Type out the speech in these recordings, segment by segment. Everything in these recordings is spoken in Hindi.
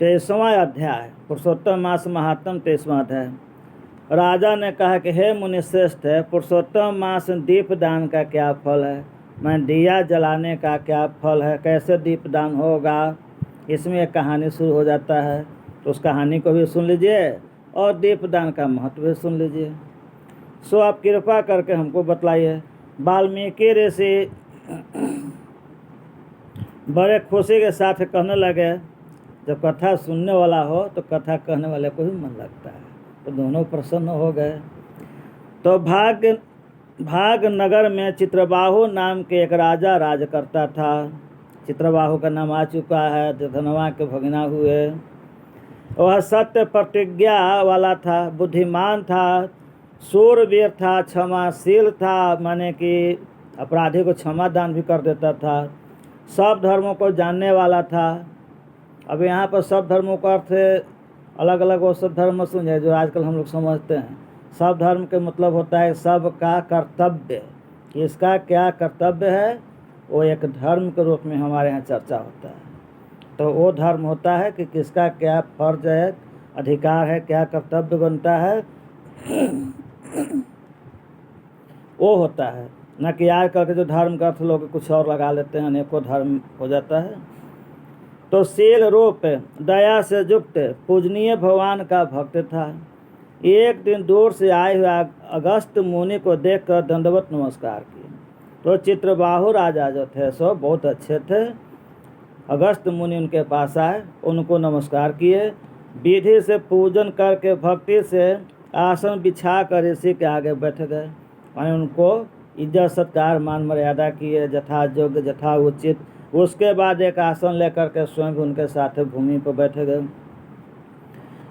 23वां अध्याय, पुरुषोत्तम मास महात्म, 23वां अध्याय। राजा ने कहा कि हे मुनिश्रेष्ठ, पुरुषोत्तम मास दीपदान का क्या फल है? मैं दिया जलाने का क्या फल है? कैसे दीपदान होगा? इसमें एक कहानी शुरू हो जाता है, तो उस कहानी को भी सुन लीजिए और दीपदान का महत्व भी सुन लीजिए। सो आप कृपा करके हमको बतलाइए। वाल्मीकि ऋषि बड़े खुशी के साथ कहने लगे, जब कथा सुनने वाला हो तो कथा कहने वाले को भी मन लगता है, तो दोनों प्रसन्न हो गए। तो भाग नगर में चित्रबाहु नाम के एक राजा राज करता था। चित्रबाहु का नाम आ चुका है, धनवा के भगना हुए। वह सत्य प्रतिज्ञा वाला था, बुद्धिमान था, शूरवीर था, क्षमाशील था, माने कि अपराधी को क्षमा दान भी कर देता था, सब धर्मों को जानने वाला था। अब यहाँ पर सब धर्मों का अर्थ अलग अलग वो सब धर्म समझे जो आजकल हम लोग समझते हैं। सब धर्म के मतलब होता है सबका कर्तव्य, कि इसका क्या कर्तव्य है, वो एक धर्म के रूप में हमारे यहाँ चर्चा होता है। तो वो धर्म होता है कि किसका क्या फर्ज है, अधिकार है, क्या कर्तव्य बनता है, वो होता है। न कि आजकल के जो धर्म का अर्थ लोग कुछ और लगा लेते हैं, अनेकों धर्म हो जाता है। तो शील रूप दया से युक्त पूजनीय भगवान का भक्त था। एक दिन दूर से आए हुए अगस्त मुनि को देखकर दंडवत नमस्कार किए। तो चित्रबाहु राजा जो थे सो बहुत अच्छे थे। अगस्त मुनि उनके पास आए, उनको नमस्कार किए, विधि से पूजन करके भक्ति से आसन बिछा कर ऋषि के आगे बैठ गए। और उनको इज्जत सत्कार मान मर्यादा किए, यथा योग्य यथा उचित। उसके बाद एक आसन लेकर के स्वयं उनके साथ भूमि पर बैठ गए।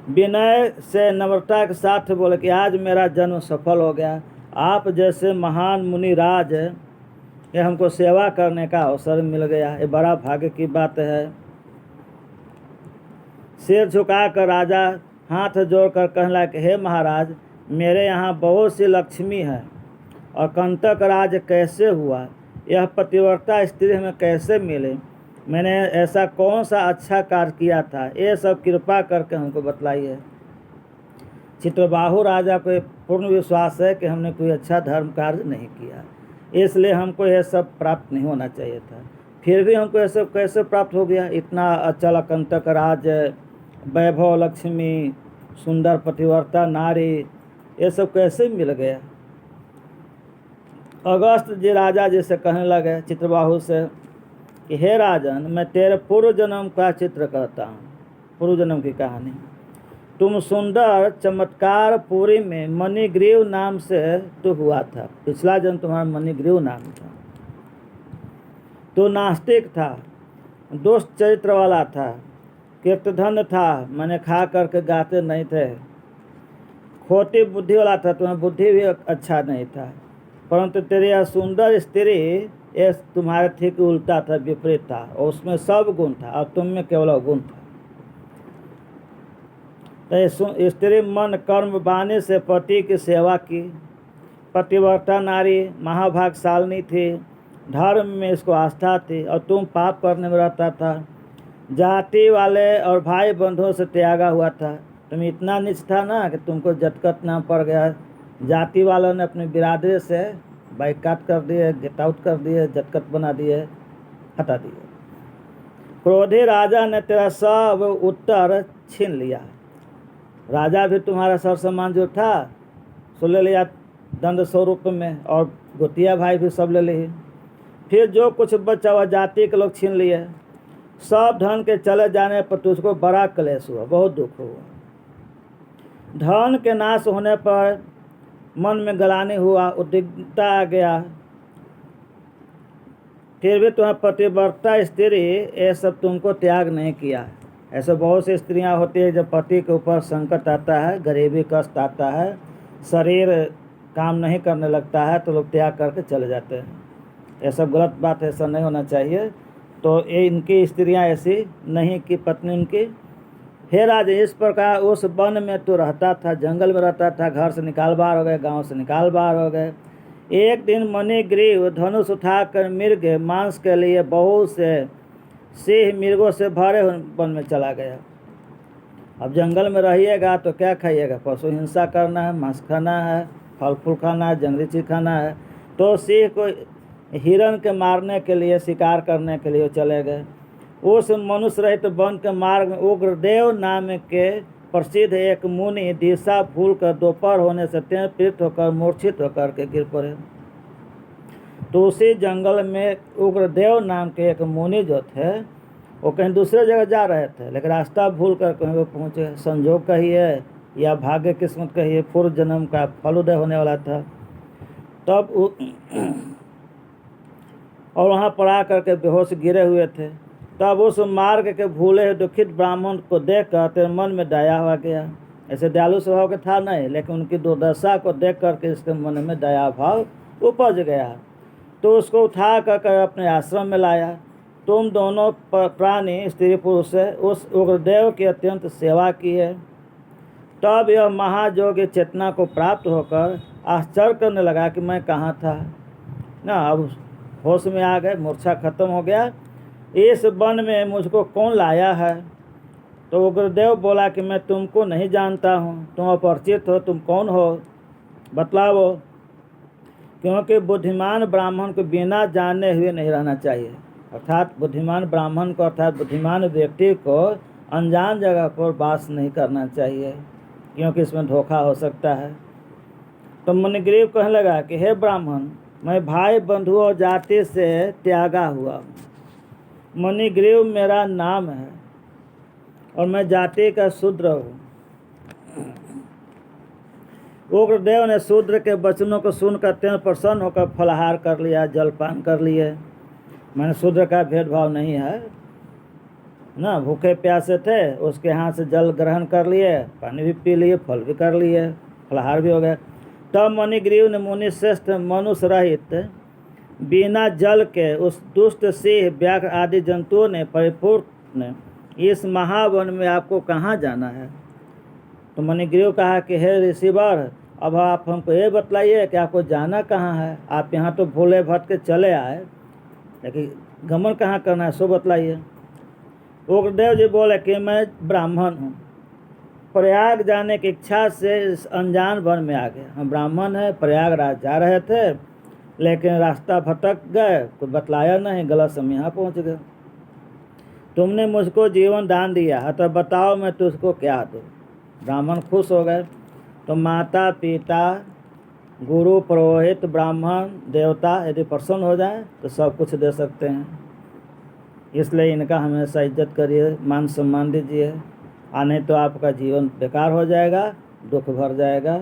विनय से नम्रता के साथ बोले कि आज मेरा जन्म सफल हो गया। आप जैसे महान मुनिराज ये हमको सेवा करने का अवसर मिल गया, ये बड़ा भाग्य की बात है। सिर झुकाकर राजा हाथ जोड़कर कहने लगे, हे महाराज, मेरे यहाँ बहुत सी लक्ष्मी है और कंटक राज कैसे हुआ? यह पतिव्रता स्त्री हमें कैसे मिले? मैंने ऐसा कौन सा अच्छा कार्य किया था? ये सब कृपा करके हमको बतलाइए। चित्रबाहु राजा को पूर्ण विश्वास है कि हमने कोई अच्छा धर्म कार्य नहीं किया, इसलिए हमको यह सब प्राप्त नहीं होना चाहिए था। फिर भी हमको यह सब कैसे प्राप्त हो गया? इतना अचल कंटक राज, वैभव, लक्ष्मी, सुंदर पतिव्रता नारी, ये सब कैसे मिल गया? अगस्त जी राजा जी से कहने लगे चित्रबाहु से कि हे राजन, मैं तेरे पूर्व जन्म का चित्र कहता हूँ, पूर्व जन्म की कहानी। तुम सुंदर चमत्कार पुरी में मणिग्रीव नाम से तू हुआ था। पिछला जन्म तुम्हारा मणिग्रीव नाम था। तू नास्तिक था, दुष्ट चरित्र वाला था, कीर्तधन था, मैंने खा करके गाते नहीं थे, खोटी बुद्धि वाला था, तुम्हारी बुद्धि भी अच्छा नहीं था। परंतु तेरी यह सुंदर स्त्री ये तुम्हारे ठीक उल्टा था, विपरीत था, और उसमें सब गुण था और तुम में केवल गुण था। तो स्त्री मन कर्म वाणी से पति की सेवा की, पतिव्रता नारी, महाभागशालिनी थी, धर्म में इसको आस्था थी, और तुम पाप करने में रहता था, जाति वाले और भाई बंधुओं से त्यागा हुआ था। तुम इतना नीच था ना कि तुमको जटकत नाम पड़ गया। जाति वालों ने अपनी बिरादरी से बाइकाट कर दिए, गेट आउट कर दिए, जटकत बना दिए, हटा दिए। क्रोधी राजा ने तेरा सब उत्तर छीन लिया। राजा भी तुम्हारा सर सम्मान जो था सो ले लिया दंड स्वरूप में, और गोतिया भाई भी सब ले लिए। फिर जो कुछ बचा हुआ जाति के लोग छीन लिए। सब धन के चले जाने पर तुझको बड़ा क्लेश हुआ, बहुत दुख हुआ। धन के नाश होने पर मन में गलानी हुआ, उद्विग्नता आ गया। फिर भी तुम्हारी पतिव्रता स्त्री ये सब तुमको त्याग नहीं किया। ऐसे बहुत सी स्त्रियां होती है जब पति के ऊपर संकट आता है, गरीबी कष्ट आता है, शरीर काम नहीं करने लगता है, तो लोग त्याग करके चले जाते हैं। ये सब गलत बात है, ऐसा नहीं होना चाहिए। तो ये इनकी स्त्रियां ऐसी नहीं कि पत्नी उनकी। हे राजा, इस प्रकार उस वन में तो रहता था, जंगल में रहता था, घर से निकाल बाहर हो गए, गांव से निकाल बाहर हो गए। एक दिन मणिग्रीव धनुष उठाकर मृग मांस के लिए बहुत से सिंह मृगों से भरे वन में चला गया। अब जंगल में रहिएगा तो क्या खाइएगा? पशु हिंसा करना है, मांस खाना है, फल फूल खाना है, जंगली चीज खाना है। तो सिंह को हिरण के मारने के लिए, शिकार करने के लिए चले गए। उस मनुष्य रहित वन के मार्ग में उग्रदेव नाम के प्रसिद्ध एक मुनि दिशा भूल कर दोपहर होने से पीड़ित होकर मूर्छित होकर के गिर पड़े। तो उसी जंगल में उग्रदेव नाम के एक मुनि जो थे, वो कहीं दूसरे जगह जा रहे थे, लेकिन रास्ता भूल कर कहीं वो पहुँचे। संजोग कहिए या भाग्य किस्मत कहिए, पूर्व जन्म का फलोदय होने वाला था। तब और वहाँ पर आ करके बेहोश गिरे हुए थे। तब उस मार्ग के भूले दुखित ब्राह्मण को देख कर तेरे मन में दया हुआ गया। ऐसे दयालु स्वभाव के था नहीं, लेकिन उनकी दुर्दशा को देख करके इसके मन में दया भाव उपज गया। तो उसको उठा कर अपने आश्रम में लाया। तुम दोनों प्राणी स्त्री पुरुष से उस उग्रदेव की अत्यंत सेवा की है। तब यह महायोगी चेतना को प्राप्त होकर आश्चर्य करने लगा कि मैं कहाँ था ना। अब होश में आ गए, मूर्छा खत्म हो गया। इस वन में मुझको कौन लाया है? तो उग्रदेव बोला कि मैं तुमको नहीं जानता हूँ, तुम अपरिचित हो, तुम कौन हो, बतलाओ। क्योंकि बुद्धिमान ब्राह्मण को बिना जाने हुए नहीं रहना चाहिए। अर्थात बुद्धिमान ब्राह्मण को, अर्थात बुद्धिमान व्यक्ति को अनजान जगह पर वास नहीं करना चाहिए, क्योंकि इसमें धोखा हो सकता है। तो मणिग्रीव कहने लगा कि हे ब्राह्मण, मैं भाई बंधु और जाति से त्यागा हुआ हूँ। मणिग्रीव मेरा नाम है और मैं जाति का शूद्र हूँ। उग्रदेव ने शूद्र के वचनों को सुनकर अत्यंत प्रसन्न होकर फलाहार कर लिया, जलपान कर लिए। मैंने शूद्र का भेदभाव नहीं है ना। भूखे प्यासे थे, उसके हाथ से जल ग्रहण कर लिए, पानी भी पी लिए, फल भी कर लिए, फलाहार भी हो गया। तब मणिग्रीव ने मुनि श्रेष्ठ मनुष्य रहित बिना जल के उस दुष्ट सिंह, व्याघ्र आदि जंतुओं ने परिपूर्ण इस महावन में आपको कहाँ जाना है? तो मणिग्रीव कहा कि हे ऋषिवर, अब आप हमको ये बतलाइए कि आपको जाना कहाँ है। आप यहाँ तो भोले भटके चले आए, लेकिन गमन कहाँ करना है, सो बतलाइए। उग्रदेव जी बोले कि मैं ब्राह्मण हूँ, प्रयाग जाने की इच्छा से इस अनजान वन में आ गया। हम ब्राह्मण हैं, प्रयागराज जा रहे थे, लेकिन रास्ता भटक गए, तो बतलाया नहीं, गलत समय यहाँ पहुँच गए। तुमने मुझको जीवन दान दिया, अतः बताओ मैं तुझको क्या दूँ? ब्राह्मण खुश हो गए। तो माता पिता, गुरु, पुरोहित, ब्राह्मण, देवता यदि प्रसन्न हो जाए तो सब कुछ दे सकते हैं। इसलिए इनका हमेशा इज्जत करिए, मान सम्मान दीजिए। नहीं तो आपका जीवन बेकार हो जाएगा, दुख भर जाएगा।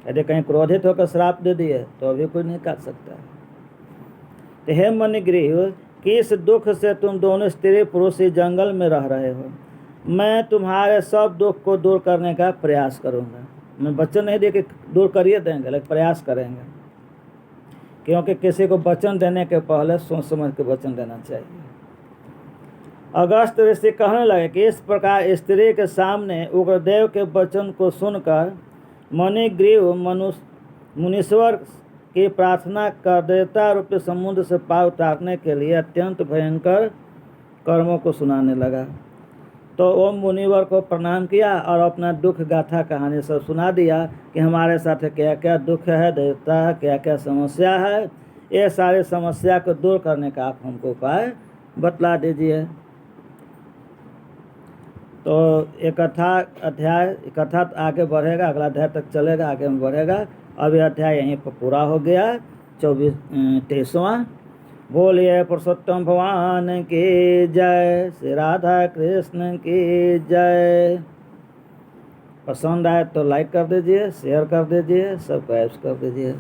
यदि कहीं क्रोधित होकर श्राप दे दिए तो अभी कोई नहीं काट सकता। तो हे मणिग्रीव, किस दुख से तुम दोनों स्त्री पुरुष इस जंगल में रह रहे हो? मैं तुम्हारे सब दुख को दूर करने का प्रयास करूंगा। मैं वचन नहीं दे कि दूर करिए देंगे, लेकिन प्रयास करेंगे, क्योंकि किसी को वचन देने के पहले सोच समझ के वचन देना चाहिए। अगस्त ऋषि कहने लगे कि इस प्रकार स्त्री के सामने उग्रदेव के वचन को सुनकर मणिग्रीव मुनीश्वर की प्रार्थना कर देवता रूपी समुद्र से पार उतारने के लिए अत्यंत भयंकर कर्मों को सुनाने लगा। तो वो मुनिवर को प्रणाम किया और अपना दुख गाथा कहानी सब सुना दिया कि हमारे साथ क्या क्या दुख है देवता, क्या क्या समस्या है। ये सारी समस्या को दूर करने का आप हमको उपाय बतला दीजिए। तो ये कथा आगे बढ़ेगा, अगला अध्याय तक चलेगा, आगे में बढ़ेगा। अब यह अध्याय यहीं पर पूरा हो गया। 23वां। बोलिए पुरुषोत्तम भगवान की जय, श्री राधा कृष्ण की जय। पसंद आए तो लाइक कर दीजिए, शेयर कर दीजिए, सब्सक्राइब कर दीजिए।